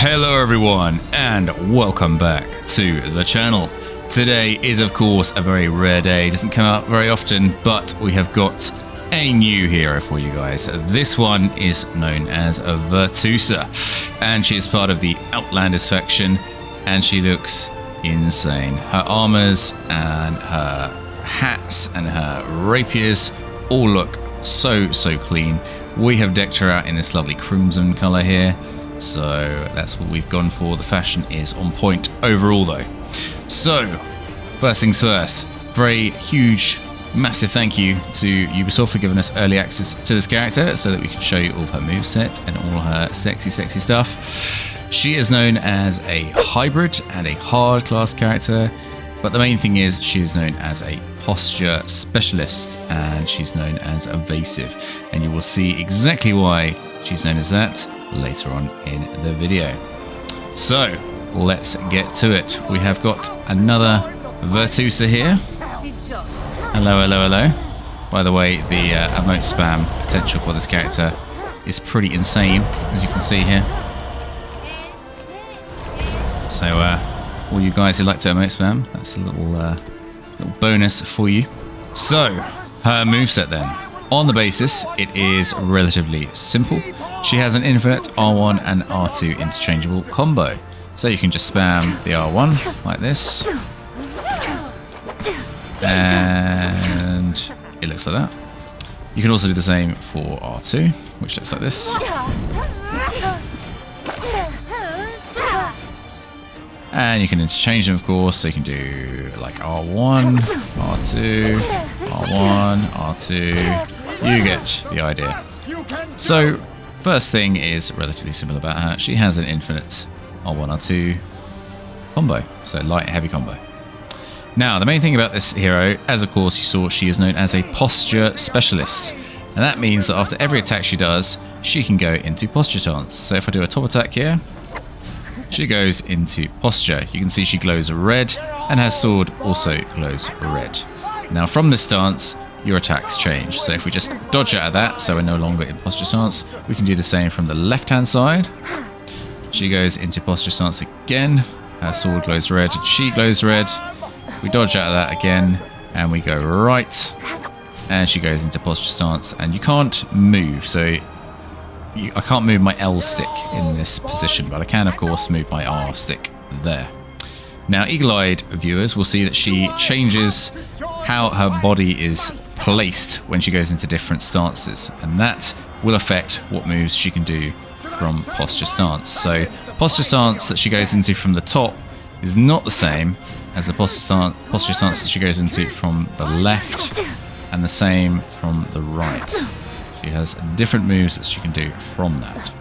Hello everyone and welcome back to the channel. Today is of course a very rare day, it doesn't come out very often, but we have got a new hero for you guys. This one is known as VIRTUOSA and she is part of the Outlanders faction and she looks insane. Her armors and her hats and her rapiers all look so clean. We have decked her out in this lovely crimson color here. So that's what we've gone for. The fashion is on point overall though. So first things first, very huge, massive thank you to Ubisoft for giving us early access to this character so that we can show you all of her moveset and all her sexy stuff. She is known as a hybrid and a hard class character, but the main thing is she is known as a posture specialist and she's known as evasive, and you will see exactly why she's known as that later on in the video. So let's get to it. We have got another VIRTUOSA here. Hello. By the way, the emote spam potential for this character is pretty insane, as you can see here. So all you guys who like to emote spam, that's a little bonus for you. So her moveset then. On the basis, it is relatively simple. She has an infinite R1 and R2 interchangeable combo. So you can just spam the R1 like this. And it looks like that. You can also do the same for R2, which looks like this. And you can interchange them, of course, so you can do like R1, R2, R1, R2. You get the idea. So, first thing is relatively simple about her. She has an infinite R1, R2 combo, so light, heavy combo. Now, the main thing about this hero, as of course you saw, she is known as a posture specialist. And that means that after every attack she does, she can go into posture stance. So if I do a top attack here, she goes into posture. You can see she glows red, and her sword also glows red. Now from this stance, your attacks change. So if we just dodge out of that, so we're no longer in posture stance, we can do the same from the left-hand side. She goes into posture stance again. Her sword glows red, and she glows red. We dodge out of that again, and we go right, and she goes into posture stance, and you can't move. So I can't move my L stick in this position, but I can, of course, move my R stick there. Now, eagle-eyed viewers will see that she changes how her body is placed when she goes into different stances, and that will affect what moves she can do from posture stance. So, posture stance that she goes into from the top is not the same as the posture stance that she goes into from the left, and the same from the right. She has different moves that she can do from that.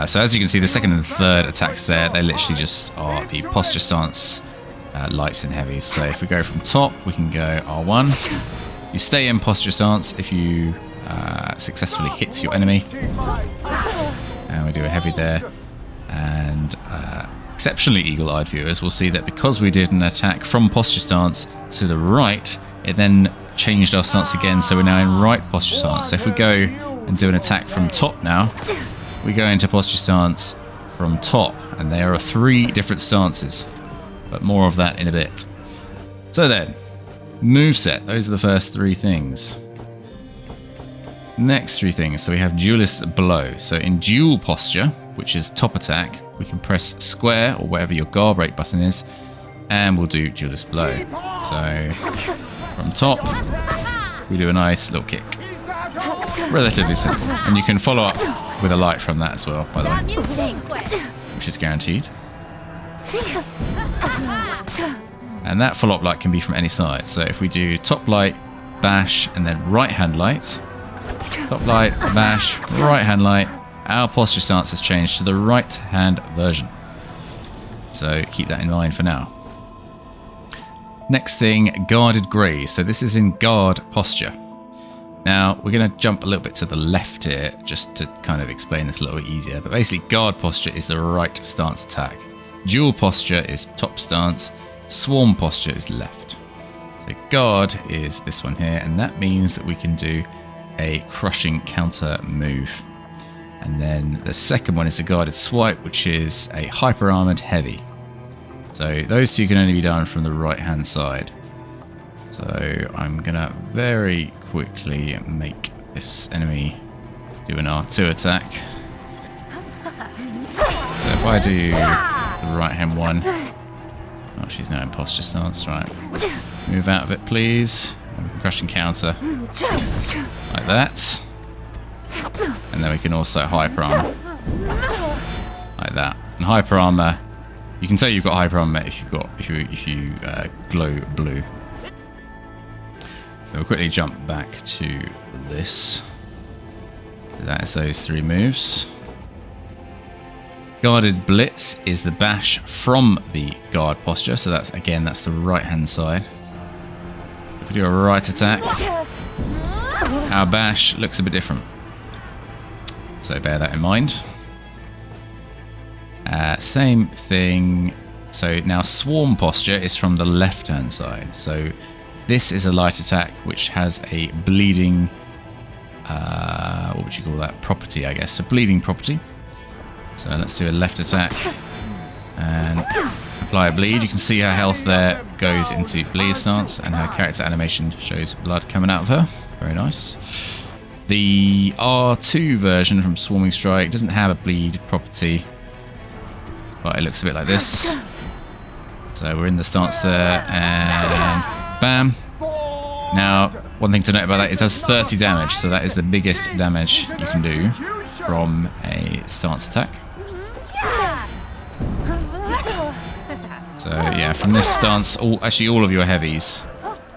So as you can see, the second and the third attacks there, they literally just are the posture stance lights and heavies. So if we go from top, we can go R1. You stay in posture stance if you successfully hit your enemy. And we do a heavy there. And exceptionally eagle-eyed viewers will see that because we did an attack from posture stance to the right, it then changed our stance again, so we're now in right posture stance. So if we go and do an attack from top now, we go into posture stance from top, and there are 3 different stances, but more of that in a bit. So then, moveset, those are the first 3 things. Next 3 things, so we have duelist blow. So in dual posture, which is top attack, we can press square or whatever your Guardbreak button is, and we'll do duelist blow. So from top, we do a nice little kick. Relatively simple. And you can follow up with a light from that as well, by the way, which is guaranteed. And that follow-up light can be from any side. So if we do top light, bash, and then right-hand light, top light, bash, right-hand light, our posture stance has changed to the right-hand version. So keep that in mind for now. Next thing, guarded graze. So this is in guard posture. Now, we're going to jump a little bit to the left here, just to kind of explain this a little bit easier. But basically, guard posture is the right stance attack. Dual posture is top stance. Swarm posture is left. So guard is this one here, and that means that we can do a crushing counter move. And then the second one is the guarded swipe, which is a hyper armored heavy. So those two can only be done from the right hand side. So I'm gonna very quickly make this enemy do an R2 attack. So if I do the right hand one, oh, she's now in posture stance, right? Move out of it, please. And we can crush and counter like that. And then we can also hyper armor like that. And hyper armor, you can tell you've got hyper armor if you glow blue. So we'll quickly jump back to this. So that is those three moves. Guarded Blitz is the bash from the guard posture. So that's the right hand side. If we do a right attack, our bash looks a bit different. So bear that in mind. Same thing. So now Swarm posture is from the left hand side. So this is a light attack which has a bleeding, what would you call that? Property, I guess. A bleeding property. So let's do a left attack and apply a bleed. You can see her health there goes into bleed stance and her character animation shows blood coming out of her. Very nice. The R2 version from Swarming Strike doesn't have a bleed property, but it looks a bit like this. So we're in the stance there and bam. Now, one thing to note about that, it does 30 damage, so that is the biggest damage you can do from a stance attack. So yeah, from this stance, actually all of your heavies,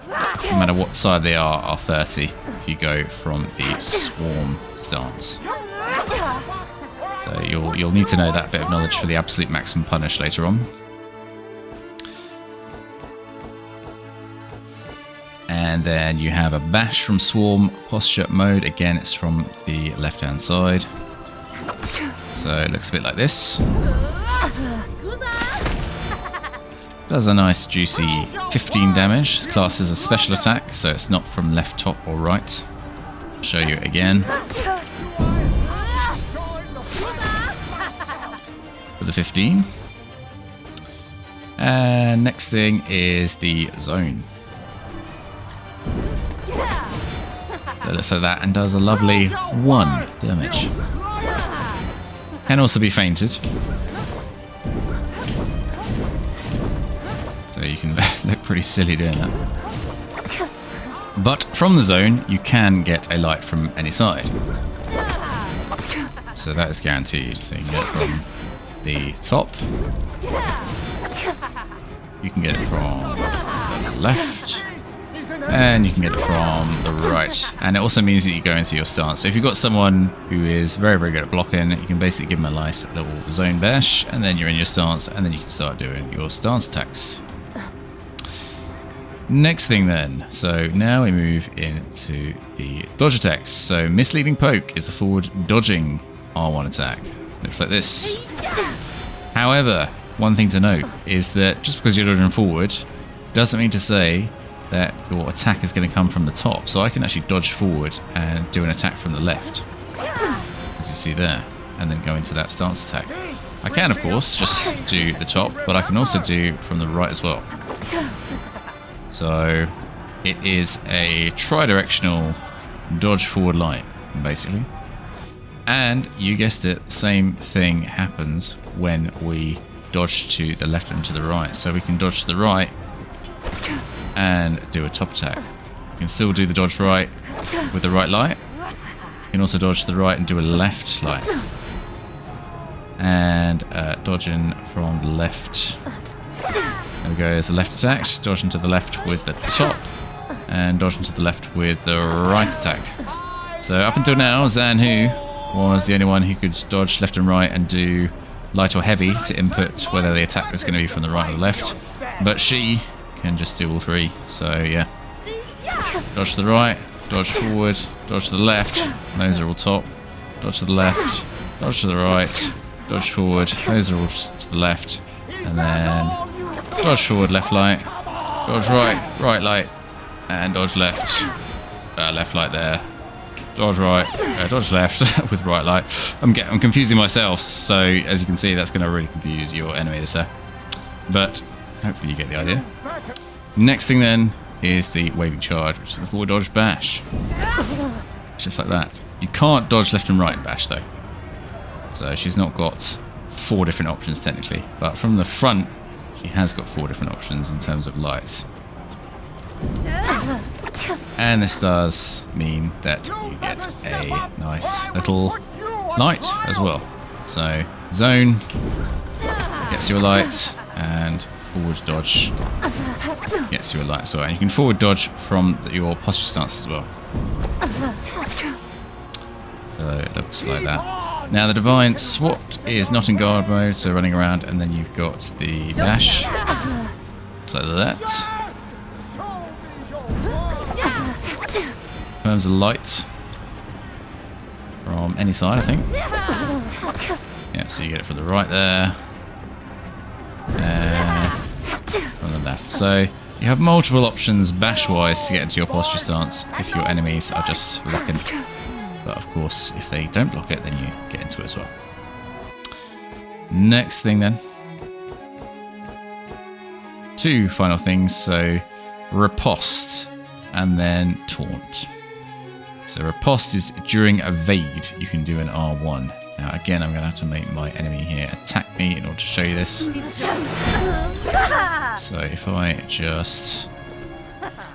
no matter what side they are 30 if you go from the Swarm stance. So you'll need to know that bit of knowledge for the absolute maximum punish later on. And then you have a bash from Swarm posture mode. Again, it's from the left hand side. So it looks a bit like this. Does a nice juicy 15 damage. It's classed as a special attack, so it's not from left, top or right. I'll show you it again. For the 15. And next thing is the zone. So it looks like that and does a lovely 1 damage. Can also be fainted. So you can look pretty silly doing that. But from the zone, you can get a light from any side. So that is guaranteed. So you can get it from the top. You can get it from the left. And you can get it from the right. And it also means that you go into your stance. So if you've got someone who is very, very good at blocking, you can basically give them a nice little zone bash, and then you're in your stance, and then you can start doing your stance attacks. Next thing then, so now we move into the dodge attacks. So Misleading Poke is a forward dodging R1 attack. Looks like this. However, one thing to note is that just because you're dodging forward doesn't mean to say that your attack is going to come from the top. So I can actually dodge forward and do an attack from the left, as you see there, and then go into that stance attack. I can, of course, just do the top, but I can also do from the right as well. So it is a tri-directional dodge forward light, basically. And you guessed it, same thing happens when we dodge to the left and to the right. So we can dodge to the right and do a top attack. You can still do the dodge right with the right light. You can also dodge to the right and do a left light. And dodging from the left. There we go, there's the left attack. Dodging to the left with the top. And dodging to the left with the right attack. So up until now, Zanhu was the only one who could dodge left and right and do light or heavy to input whether the attack was going to be from the right or the left. But she can just do all three. So yeah, dodge to the right, dodge forward, dodge to the left. Those are all top. Dodge to the left, dodge to the right, dodge forward. Those are all to the left. And then dodge forward, left light, dodge right, right light, and dodge left, left light there. Dodge right, dodge left with right light. I'm confusing myself, so as you can see, that's going to really confuse your enemy there. But hopefully you get the idea. Next thing then is the waving charge, which is the forward dodge bash. Just like that. You can't dodge left and right in bash though. So she's not got 4 different options technically, but from the front she has got 4 different options in terms of lights. And this does mean that you get a nice little light as well. So zone gets you a light, and forward dodge gets you a light as well. And you can forward dodge from your posture stance as well. So it looks like that. Now the Divine SWAT is not in guard mode, so running around, and then you've got the dash. So that. In terms of light from any side, I think. Yeah, so you get it from the right there, and from the left. So you have multiple options bash-wise to get into your posture stance if your enemies are just blocking. But of course, if they don't block it, then you get into it as well. Next thing then. 2 final things. So riposte and then taunt. So riposte is during evade, you can do an R1. Now again, I'm going to have to make my enemy here attack me in order to show you this. So if I just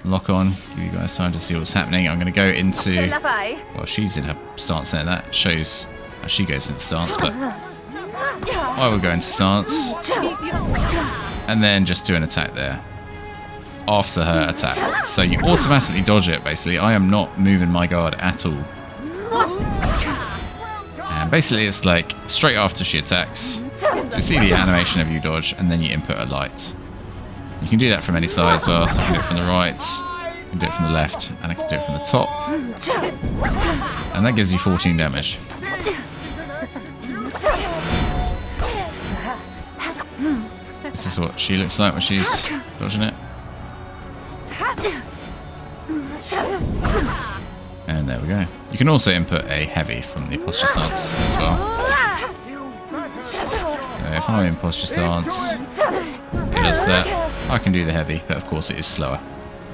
lock on, give you guys time to see what's happening. I'm going to go into, well, she's in her stance there. That shows how she goes into stance, but I will go into stance and then just do an attack there after her attack. So you automatically dodge it, basically. I am not moving my guard at all. And basically it's like straight after she attacks. So you see the animation of you dodge, and then you input a light. You can do that from any side as well. So I can do it from the right, I can do it from the left, and I can do it from the top. And that gives you 14 damage. This is what she looks like when she's dodging it. And there we go. You can also input a heavy from the posture stance as well. So if I'm in posture stance, it does that. I can do the heavy, but of course it is slower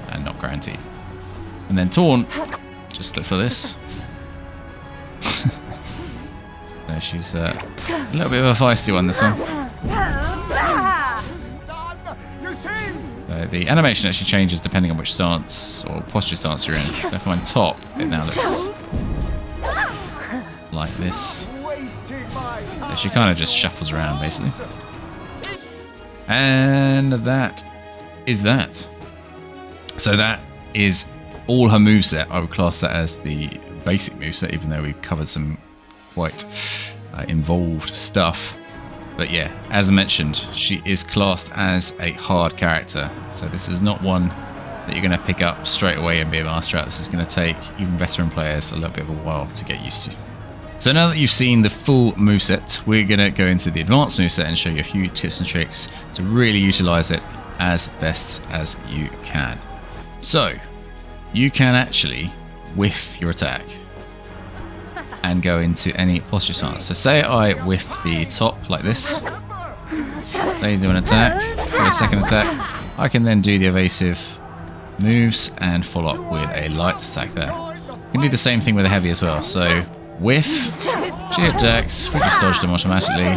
and not guaranteed. And then taunt just looks like this. So she's a little bit of a feisty one, this one. So the animation actually changes depending on which stance or posture stance you're in. So if I'm top, it now looks like this. So she kind of just shuffles around, basically. And that is that. So that is all her moveset. I would class that as the basic moveset, even though we've covered some quite involved stuff. But yeah, as I mentioned, she is classed as a hard character. So this is not one that you're going to pick up straight away and be a master at. This is going to take even veteran players a little bit of a while to get used to. So now that you've seen the full moveset, we're going to go into the advanced moveset and show you a few tips and tricks to really utilize it as best as you can. So you can actually whiff your attack and go into any posture stance. So say I whiff the top like this, they do an attack, do a second attack, I can then do the evasive moves and follow up with a light attack there. You can do the same thing with a heavy as well. So whiff, she attacks, we just dodge them automatically.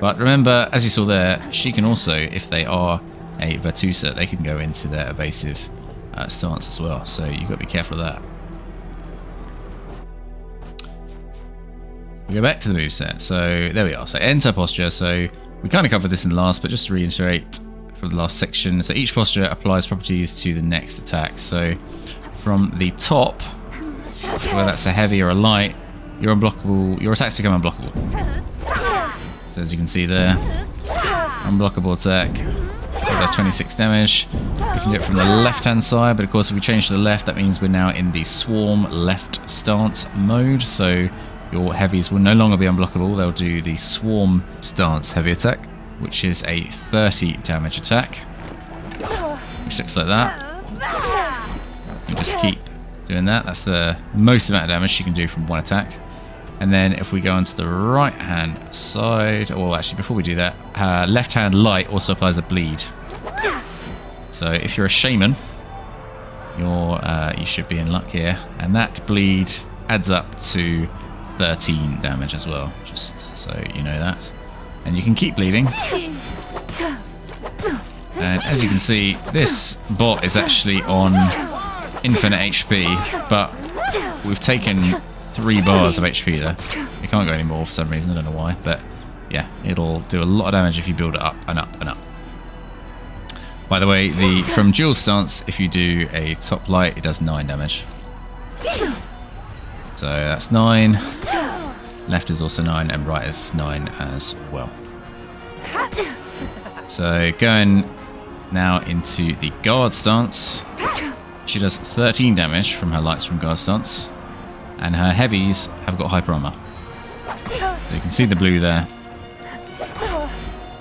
But remember, as you saw there, she can also, if they are a VIRTUOSA, they can go into their evasive stance as well. So you've got to be careful of that. We go back to the moveset. So there we are. So enter posture. So we kind of covered this in the last, but just to reiterate from the last section. So each posture applies properties to the next attack. So from the top, whether that's a heavy or a light, you're unblockable. Your attacks become unblockable. So as you can see there, unblockable attack. With 26 damage. We can do it from the left-hand side, but of course if we change to the left, that means we're now in the swarm left stance mode. So your heavies will no longer be unblockable. They'll do the swarm stance heavy attack, which is a 30 damage attack, which looks like that. You just keep doing that. That's the most amount of damage she can do from one attack. And then if we go onto the right hand side, or actually before we do that, left hand light also applies a bleed. So if you're a shaman, you should be in luck here, and that bleed adds up to 13 damage as well, just so you know that. And you can keep bleeding. And as you can see, this bot is actually on infinite HP, but we've taken 3 bars of HP there. It can't go any more for some reason, I don't know why, but yeah, it'll do a lot of damage if you build it up and up and up. By the way, from Duel's stance, if you do a top light, it does 9 damage. So that's 9. Left is also 9, and right is 9 as well. So going now into the guard stance, she does 13 damage from her lights from guard stance, and her heavies have got hyper armor. So you can see the blue there,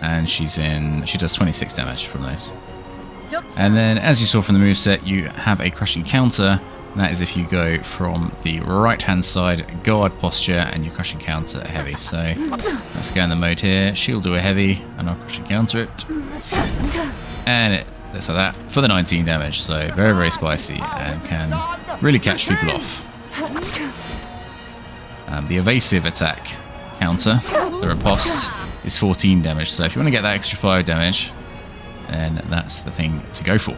and she does 26 damage from those. And then, as you saw from the moveset, you have a crushing counter. And that is if you go from the right hand side guard posture and you crushing counter a heavy. So let's go in the mode here. She'll do a heavy and I'll crushing counter it. And it looks like that for the 19 damage. So very, very spicy and can really catch people off. The evasive attack counter, the riposte, is 14 damage. So if you want to get that extra 5 damage, then that's the thing to go for.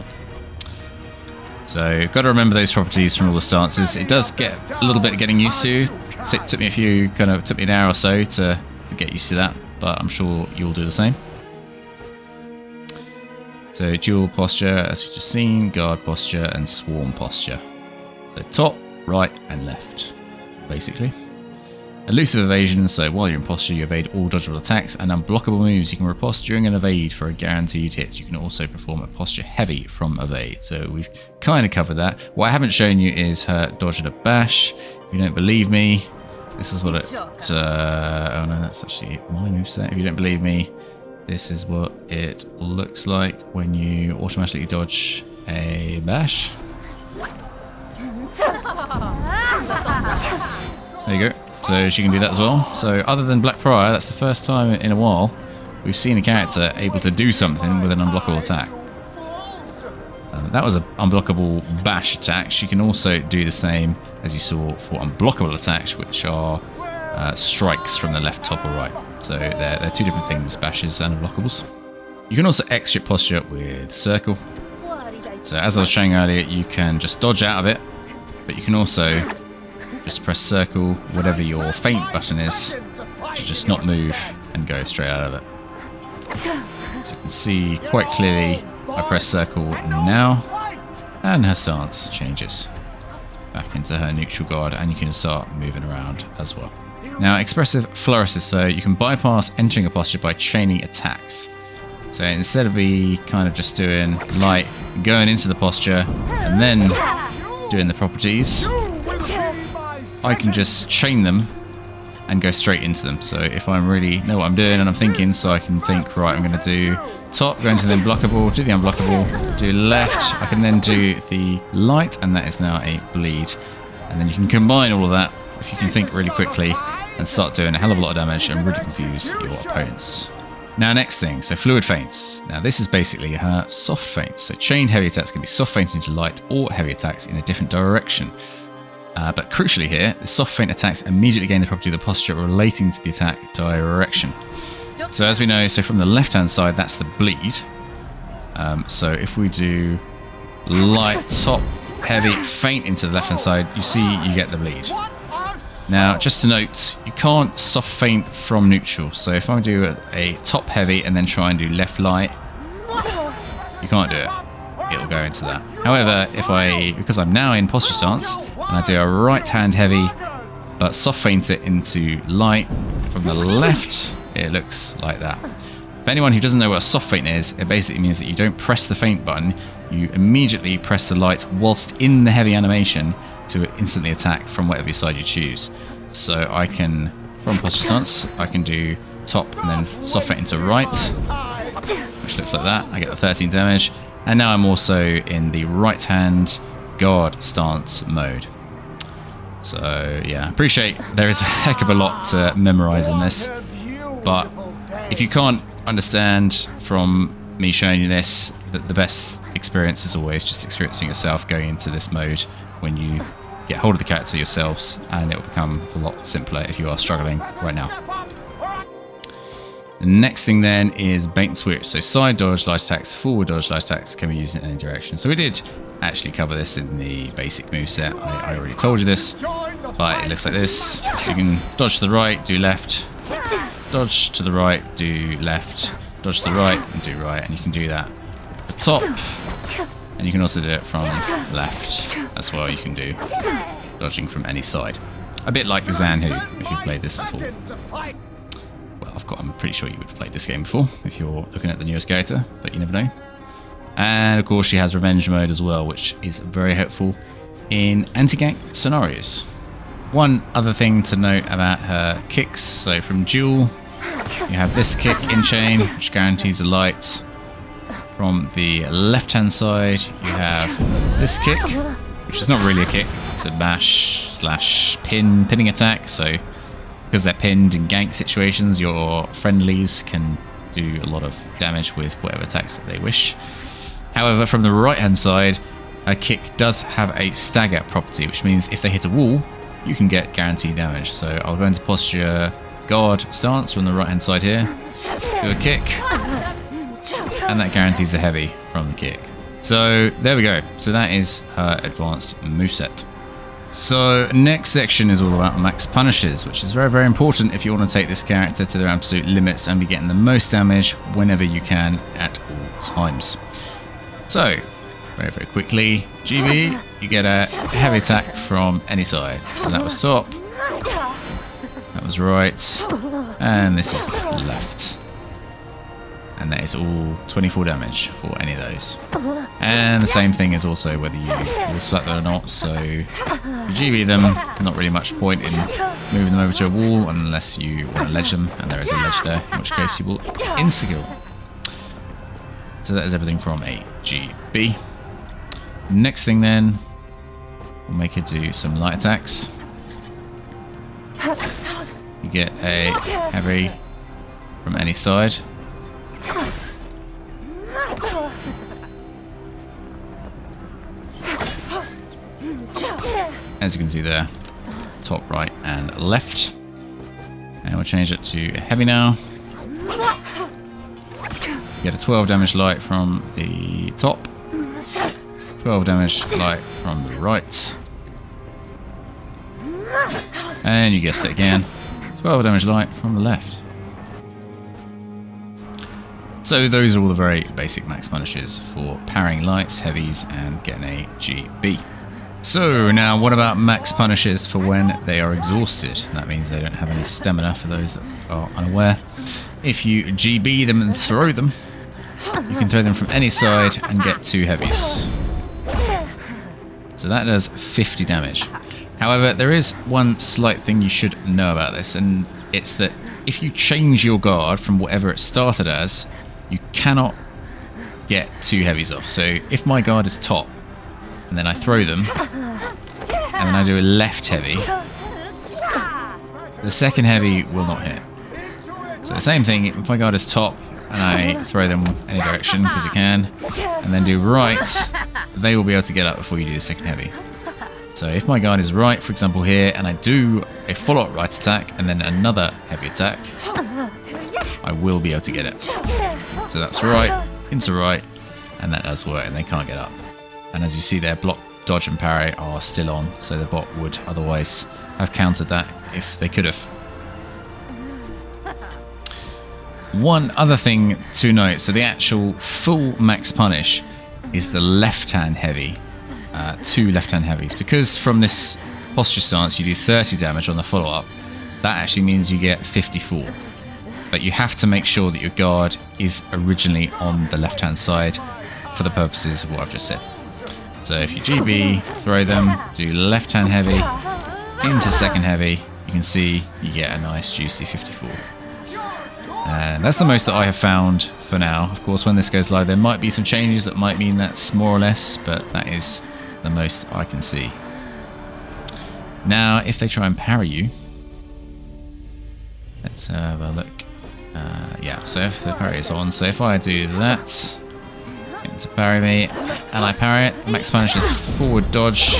So got to remember those properties from all the stances. It does get a little bit of getting used to. It took me an hour or so to get used to that, but I'm sure you'll do the same. So dual posture, as we've just seen, guard posture and swarm posture. So top, right and left, basically. Elusive evasion, so while you're in posture, you evade all dodgeable attacks and unblockable moves. You can riposte during an evade for a guaranteed hit. You can also perform a posture heavy from evade. So we've kind of covered that. What I haven't shown you is her dodge and a bash. If you don't believe me, this is what it... oh no, that's actually my moveset. If you don't believe me, this is what it looks like when you automatically dodge a bash. There you go. So she can do that as well. So other than Black Prior, that's the first time in a while we've seen a character able to do something with an unblockable attack. That was an unblockable bash attack. She can also do the same, as you saw, for unblockable attacks, which are strikes from the left, top or right. So they're 2 different things, bashes and unblockables. You can also exit posture with circle. So as I was showing earlier, you can just dodge out of it, but you can also just press circle, whatever your feint button is, to just not move and go straight out of it. So you can see quite clearly, I press circle now, and her stance changes back into her neutral guard, and you can start moving around as well. Now, expressive flourishes, so you can bypass entering a posture by chaining attacks. So instead of kind of just doing light, going into the posture, and then doing the properties, I can just chain them and go straight into them. So if I really know what I'm doing and I'm thinking, so I can think, right, I'm going to do top, go into the unblockable, do the unblockable, do left, I can then do the light, and that is now a bleed. And then you can combine all of that, if you can think really quickly, and start doing a hell of a lot of damage and really confuse your opponents. Now, next thing, so fluid feints. Now, this is basically her soft feints. So chained heavy attacks can be soft feinted into light or heavy attacks in a different direction. But crucially here, the soft feint attacks immediately gain the property of the posture relating to the attack direction. So as we know, so from the left-hand side, that's the bleed. So if we do light, top, heavy, feint into the left-hand side, you see you get the bleed. Now, just to note, you can't soft feint from neutral. So if I do a top heavy and then try and do left light, you can't do it. It'll go into that. However, because I'm now in posture stance, and I do a right hand heavy, but soft feint it into light from the left, it looks like that. For anyone who doesn't know what a soft feint is, it basically means that you don't press the feint button, you immediately press the light whilst in the heavy animation to instantly attack from whatever side you choose. So I can, from posture stance, I can do top and then soft feint into right, which looks like that. I get the 13 damage. And now I'm also in the right hand guard stance mode. So yeah, I appreciate there is a heck of a lot to memorize in this, but if you can't understand from me showing you this, that the best experience is always just experiencing yourself going into this mode when you get hold of the character yourselves, and it will become a lot simpler if you are struggling right now. The next thing then is bait and switch. So side dodge, light attacks, forward dodge, light attacks can be used in any direction. So we did actually cover this in the basic moveset. I already told you this, but it looks like this. So you can dodge to the right, do left, dodge to the right, do left, dodge to the right, and do right. And you can do that at the top, and you can also do it from left as well. You can do dodging from any side. A bit like Zanhu, if you've played this before. Well, I'm pretty sure you would have played this game before if you're looking at the newest character, but you never know. And of course she has revenge mode as well, which is very helpful in anti-gank scenarios. One other thing to note about her kicks, so from duel, you have this kick in chain, which guarantees a light. From the left-hand side, you have this kick, which is not really a kick, it's a bash / pinning attack, so because they're pinned in gank situations, your friendlies can do a lot of damage with whatever attacks that they wish. However, from the right-hand side, a kick does have a stagger property, which means if they hit a wall, you can get guaranteed damage. So I'll go into posture guard stance from the right-hand side here, do a kick, and that guarantees a heavy from the kick. So there we go. So that is her advanced moveset. So next section is all about max punishes, which is very, very important if you want to take this character to their absolute limits and be getting the most damage whenever you can at all times. So very, very quickly, GB, you get a heavy attack from any side. So that was top, that was right, and this is left. And that is all 24 damage for any of those. And the same thing is also whether you will splat them or not. So you GB them, not really much point in moving them over to a wall unless you want to ledge them, and there is a ledge there, in which case you will insta-kill. So that is everything from a GB. Next thing then, we'll make it do some light attacks. You get a heavy from any side. As you can see there, top, right, and left. And we'll change it to heavy now. You get a 12 damage light from the top, 12 damage light from the right, and you guessed it again, 12 damage light from the left. So those are all the very basic max punishes for parrying lights, heavies, and getting a GB. So now what about max punishes for when they are exhausted? That means they don't have any stamina, for those that are unaware. If you GB them and throw them, you can throw them from any side and get 2 heavies. So that does 50 damage. However, there is one slight thing you should know about this, and it's that if you change your guard from whatever it started as, you cannot get 2 heavies off. So if my guard is top, and then I throw them, and then I do a left heavy, the second heavy will not hit. So the same thing, if my guard is top, and I throw them any direction, because you can, and then do right, they will be able to get up before you do the second heavy. So if my guard is right, for example here, and I do a follow-up right attack, and then another heavy attack, I will be able to get it. So that's right, into right, and that does work, and they can't get up. And as you see there, block, dodge, and parry are still on, so the bot would otherwise have countered that if they could have. One other thing to note, so the actual full max punish is the left-hand heavy, 2 left-hand heavies. Because from this posture stance you do 30 damage on the follow-up, that actually means you get 54. But you have to make sure that your guard is originally on the left-hand side for the purposes of what I've just said. So if you GB, throw them, do left-hand heavy, into second heavy, you can see you get a nice juicy 54. And that's the most that I have found for now. Of course, when this goes live, there might be some changes that might mean that's more or less, but that is the most I can see. Now, if they try and parry you, let's have a look. Yeah, so if the parry is on, so if I do that, get them to parry me, and I parry it, max punish is forward dodge,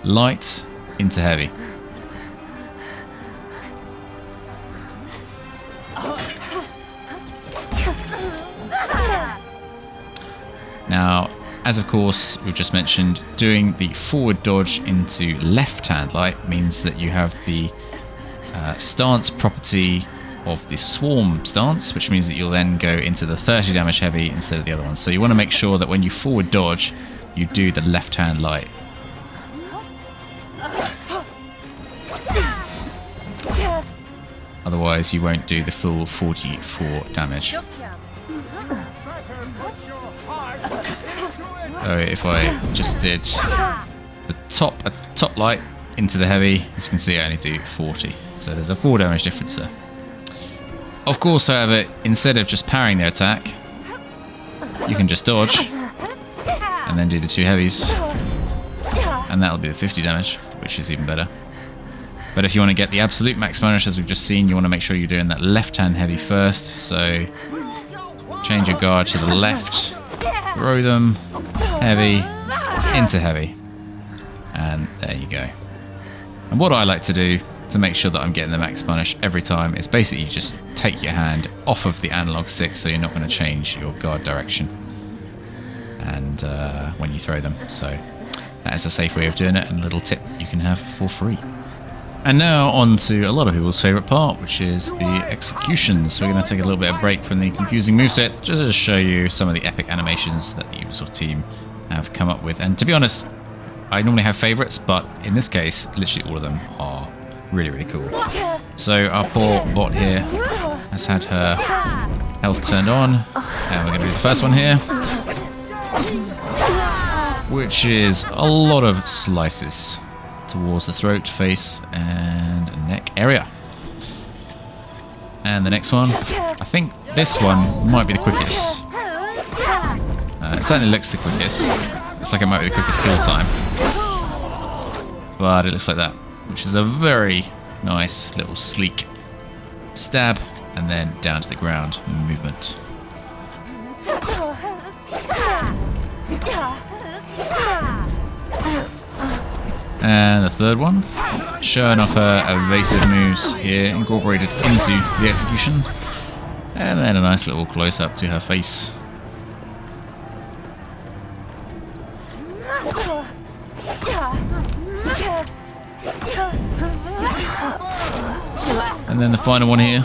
light into heavy. Now, as of course we've just mentioned, doing the forward dodge into left hand light means that you have the stance property of the swarm stance, which means that you'll then go into the 30 damage heavy instead of the other one. So you want to make sure that when you forward dodge, you do the left hand light. Otherwise you won't do the full 44 damage. So if I just did the top light into the heavy, as you can see I only do 40. So there's a 4 damage difference there. Of course, however, instead of just parrying their attack, you can just dodge and then do the 2 heavies, and that'll be the 50 damage, which is even better. But if you want to get the absolute max punish, as we've just seen, you want to make sure you're doing that left hand heavy first. So change your guard to the left, throw them heavy into heavy, and there you go. And what I like to do to make sure that I'm getting the max punish every time is basically just take your hand off of the analog stick, so you're not going to change your guard direction and when you throw them. So that is a safe way of doing it, and a little tip you can have for free. And now on to a lot of people's favourite part, which is the executions. So we're going to take a little bit of break from the confusing moveset just to show you some of the epic animations that the Ubisoft team have come up with. And to be honest, I normally have favourites, but in this case, literally all of them are really, really cool. So our poor bot here has had her health turned on, and we're going to do the first one here, which is a lot of slices towards the throat, face, and neck area. And the next one, I think this one might be the quickest. It certainly looks the quickest. Looks like it might be the quickest kill time. But it looks like that, which is a very nice little sleek stab and then down to the ground movement. And the third one, showing off her evasive moves here, incorporated into the execution. And then a nice little close-up to her face. And then the final one here,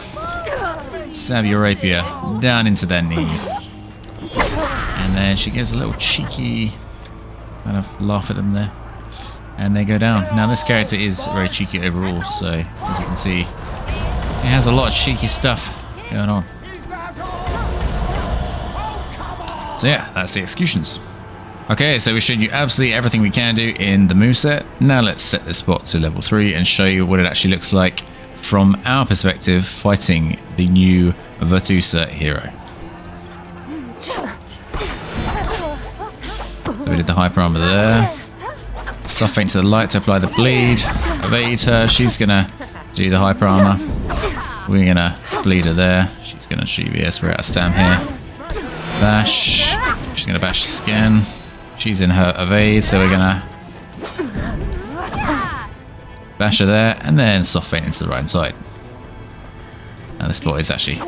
stab your rapier down into their knee. And then she gives a little cheeky kind of laugh at them there. And they go down. Now this character is very cheeky overall, so as you can see, he has a lot of cheeky stuff going on. So yeah, that's the executions. Okay, so we showed you absolutely everything we can do in the moveset. Now let's set this spot to level 3 and show you what it actually looks like from our perspective fighting the new VIRTUOSA hero. So we did the hyper armor there. Soft feint to the light to apply the bleed. Evade her. She's gonna do the hyper armor. We're gonna bleed her there. She's gonna GBS. We're out of stam here. Bash. She's gonna bash us again. She's in her evade, so we're gonna bash her there, and then soft feint into the right hand side. And this bot is actually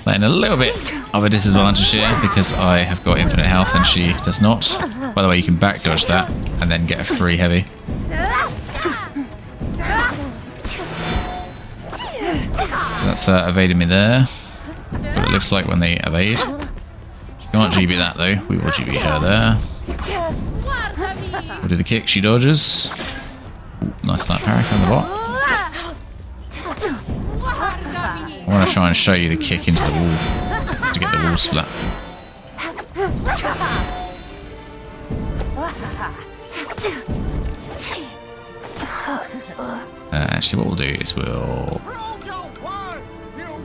playing a little bit of a disadvantage here because I have got infinite health and she does not. By the way, you can back dodge that and then get a free heavy. So that's evaded me there. That's what it looks like when they evade. She can't GB that though. We will GB her there. We'll do the kick. She dodges. Ooh, nice slap parry from the bot. I want to try and show you the kick into the wall to get the wall split. Actually, what we'll do is we'll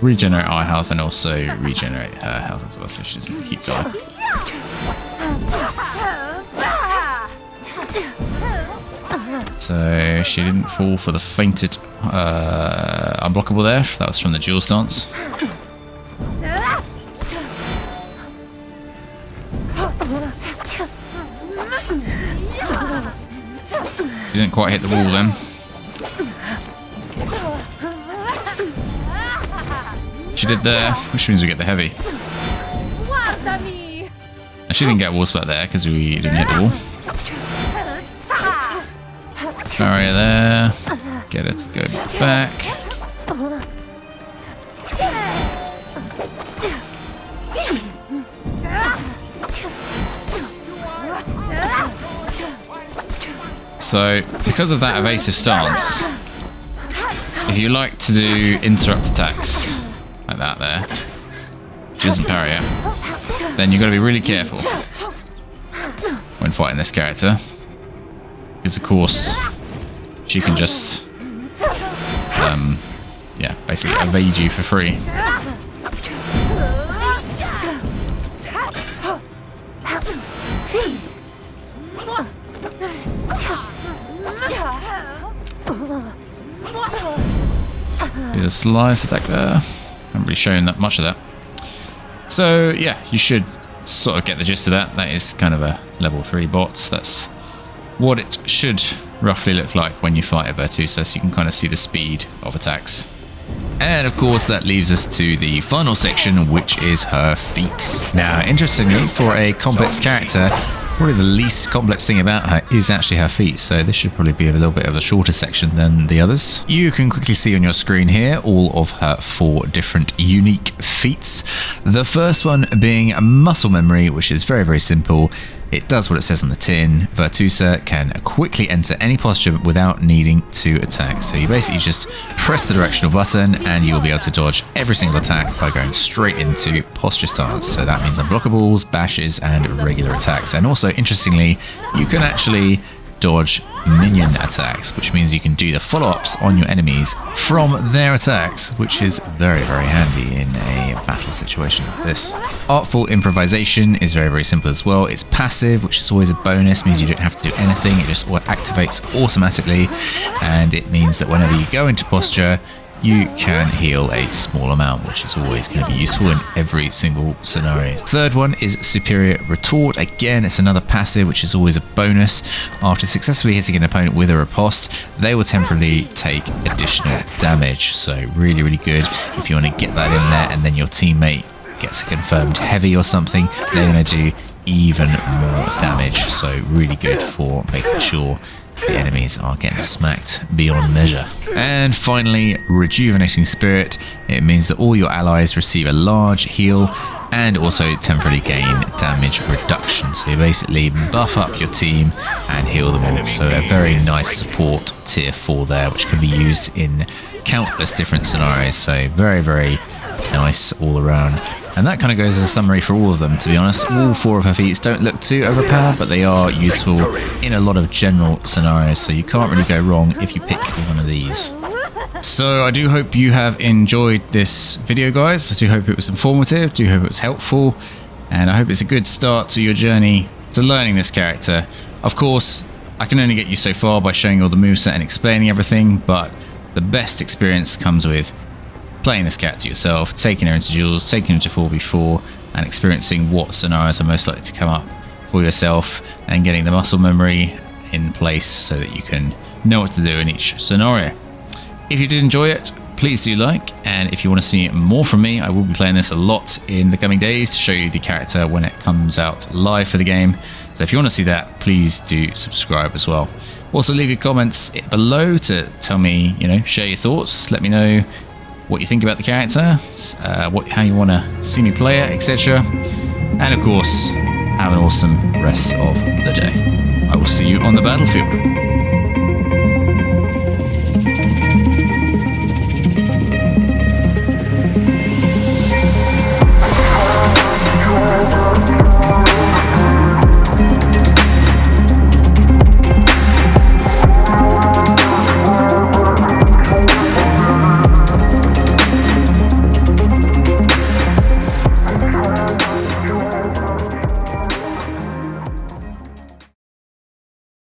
regenerate our health and also regenerate her health as well, so she doesn't keep going. So she didn't fall for the fainted unblockable there. That was from the dual stance. She didn't quite hit the wall then. She did there, which means we get the heavy. And she didn't get wall splat there because we didn't hit the wall. Barrier there. Get it to go back. So, because of that evasive stance, if you like to do interrupt attacks like that there, which isn't parry, then you've got to be really careful when fighting this character, because of course she can just yeah, basically evade you for free. A slice attack there. Haven't really shown that much of that. So yeah, you should sort of get the gist of that. That is kind of a level 3 bot. That's what it should roughly look like when you fight a VIRTUOSA, so you can kind of see the speed of attacks. And of course that leaves us to the final section, which is her feats. Now interestingly, for a complex character, probably the least complex thing about her is actually her feats, so this should probably be a little bit of a shorter section than the others. You can quickly see on your screen here all of her 4 different unique feats. The first one being muscle memory, which is very, very simple. It does what it says on the tin. VIRTUOSA can quickly enter any posture without needing to attack. So you basically just press the directional button and you'll be able to dodge every single attack by going straight into posture stance. So that means unblockables, bashes, and regular attacks. And also, interestingly, you can actually dodge minion attacks, which means you can do the follow-ups on your enemies from their attacks, which is very, very handy in a battle situation like this. Artful improvisation is very, very simple as well. It's passive, which is always a bonus, means you don't have to do anything, it just activates automatically, and it means that whenever you go into posture, you can heal a small amount, which is always going to be useful in every single scenario. Third one is Superior Retort. Again, it's another passive, which is always a bonus. After successfully hitting an opponent with a riposte, they will temporarily take additional damage. So really, really good if you want to get that in there, and then your teammate gets a confirmed heavy or something, they're going to do even more damage. So really good for making sure the enemies are getting smacked beyond measure. And finally, Rejuvenating Spirit. It means that all your allies receive a large heal and also temporarily gain damage reduction. So you basically buff up your team and heal them all. So a very nice support tier 4 there, which can be used in countless different scenarios. So very, very nice all around. And that kind of goes as a summary for all of them, to be honest. All 4 of her feats don't look too overpowered, but they are useful in a lot of general scenarios, so you can't really go wrong if you pick one of these. So I do hope you have enjoyed this video, guys. I do hope it was informative, I do hope it was helpful, and I hope it's a good start to your journey to learning this character. Of course, I can only get you so far by showing you all the moveset and explaining everything, but the best experience comes with playing this character yourself, taking her into duels, taking her into 4v4, and experiencing what scenarios are most likely to come up for yourself, and getting the muscle memory in place so that you can know what to do in each scenario. If you did enjoy it, please do like, and if you want to see more from me, I will be playing this a lot in the coming days to show you the character when it comes out live for the game. So if you want to see that, please do subscribe as well. Also leave your comments below to tell me, share your thoughts, let me know what you think about the character, how you want to see me play it, etc. And of course, have an awesome rest of the day. I will see you on the battlefield.